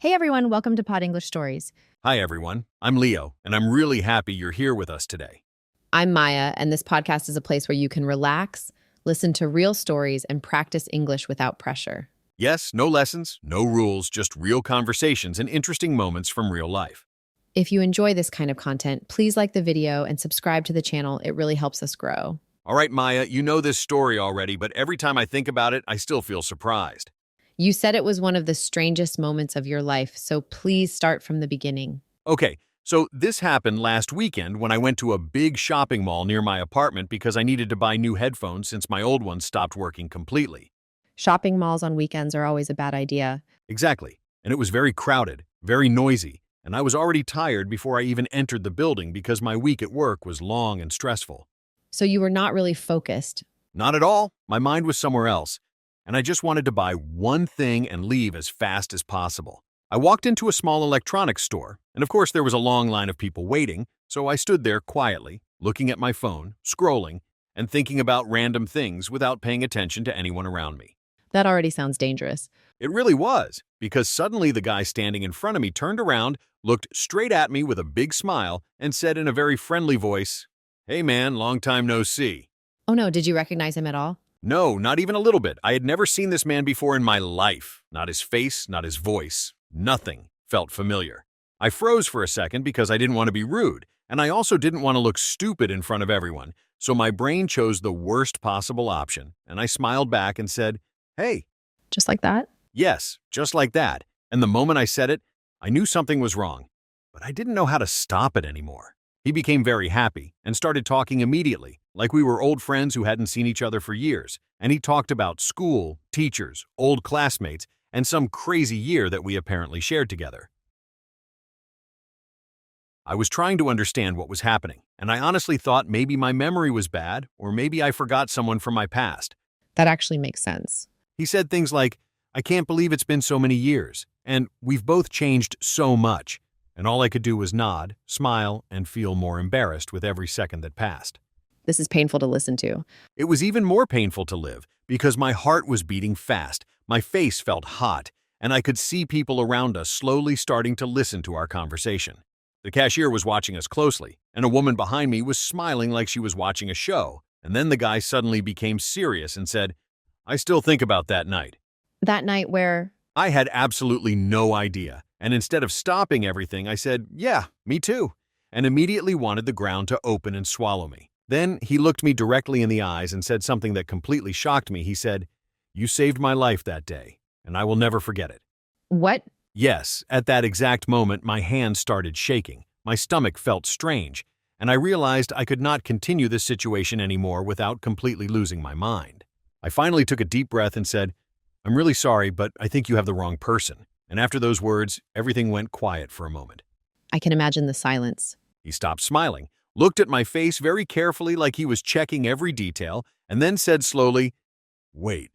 Hey everyone, welcome to Pod English Stories. Hi, everyone. I'm Leo, and I'm really happy you're here with us today. I'm Maya, and this podcast is a place where you can relax, listen to real stories, and practice English without pressure. Yes, no lessons, no rules, just real conversations and interesting moments from real life. If you enjoy this kind of content, please like the video and subscribe to the channel. It really helps us grow. All right, Maya, you know this story already, but every time I think about it, I still feel surprised. You said it was one of the strangest moments of your life, so please start from the beginning. Okay, so this happened last weekend when I went to a big shopping mall near my apartment because I needed to buy new headphones since my old ones stopped working completely. Shopping malls on weekends are always a bad idea. Exactly. And it was very crowded, very noisy, and I was already tired before I even entered the building because my week at work was long and stressful. So you were not really focused. Not at all. My mind was somewhere else, and I just wanted to buy one thing and leave as fast as possible. I walked into a small electronics store, and of course there was a long line of people waiting, so I stood there quietly, looking at my phone, scrolling, and thinking about random things without paying attention to anyone around me. That already sounds dangerous. It really was, because suddenly the guy standing in front of me turned around, looked straight at me with a big smile, and said in a very friendly voice, "Hey man, long time no see." Oh no, did you recognize him at all? No, not even a little bit. I had never seen this man before in my life. Not his face, not his voice. Nothing felt familiar. I froze for a second because I didn't want to be rude, and I also didn't want to look stupid in front of everyone, so my brain chose the worst possible option, and I smiled back and said, "Hey." Just like that? Yes, just like that. And the moment I said it, I knew something was wrong, but I didn't know how to stop it anymore. He became very happy and started talking immediately, like we were old friends who hadn't seen each other for years, and he talked about school, teachers, old classmates, and some crazy year that we apparently shared together. I was trying to understand what was happening, and I honestly thought maybe my memory was bad, or maybe I forgot someone from my past. That actually makes sense. He said things like, "I can't believe it's been so many years, and we've both changed so much." And all I could do was nod, smile, and feel more embarrassed with every second that passed. This is painful to listen to. It was even more painful to live because my heart was beating fast, my face felt hot, and I could see people around us slowly starting to listen to our conversation. The cashier was watching us closely, and a woman behind me was smiling like she was watching a show, and then the guy suddenly became serious and said, "I still think about that night." That night where I had absolutely no idea, and instead of stopping everything, I said, "Yeah, me too," and immediately wanted the ground to open and swallow me. Then he looked me directly in the eyes and said something that completely shocked me. He said, "You saved my life that day, and I will never forget it." what? Yes, at that exact moment, my hands started shaking, my stomach felt strange, and I realized I could not continue this situation anymore without completely losing my mind. I finally took a deep breath and said, "I'm really sorry, but I think you have the wrong person." And after those words, everything went quiet for a moment. I can imagine the silence. He stopped smiling, looked at my face very carefully like he was checking every detail, and then said slowly, "Wait,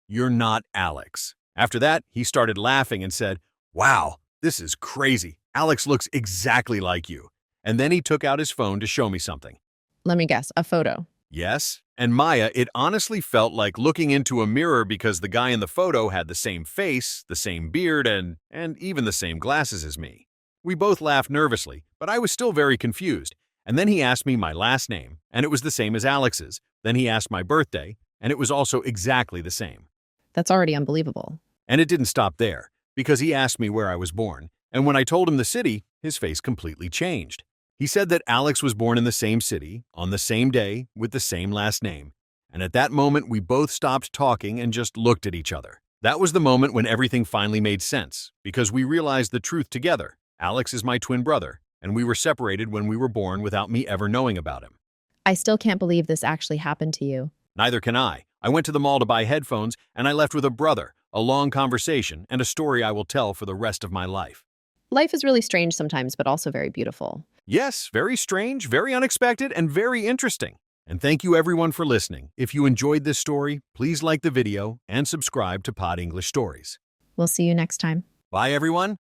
you're not Alex." After that, he started laughing and said, "Wow, this is crazy. Alex looks exactly like you." And then he took out his phone to show me something. Let me guess, a photo. Yes, and Maya, it honestly felt like looking into a mirror because the guy in the photo had the same face, the same beard, and even the same glasses as me. We both laughed nervously, but I was still very confused. And then he asked me my last name, and it was the same as Alex's. Then he asked my birthday, and it was also exactly the same. That's already unbelievable. And it didn't stop there, because he asked me where I was born, and when I told him the city, his face completely changed. He said that Alex was born in the same city, on the same day, with the same last name. And at that moment, we both stopped talking and just looked at each other. That was the moment when everything finally made sense, because we realized the truth together. Alex is my twin brother, and we were separated when we were born without me ever knowing about him. I still can't believe this actually happened to you. Neither can I. I went to the mall to buy headphones, and I left with a brother, a long conversation, and a story I will tell for the rest of my life. Life is really strange sometimes, but also very beautiful. Yes, very strange, very unexpected, and very interesting. And thank you everyone for listening. If you enjoyed this story, please like the video and subscribe to Pod English Stories. We'll see you next time. Bye everyone.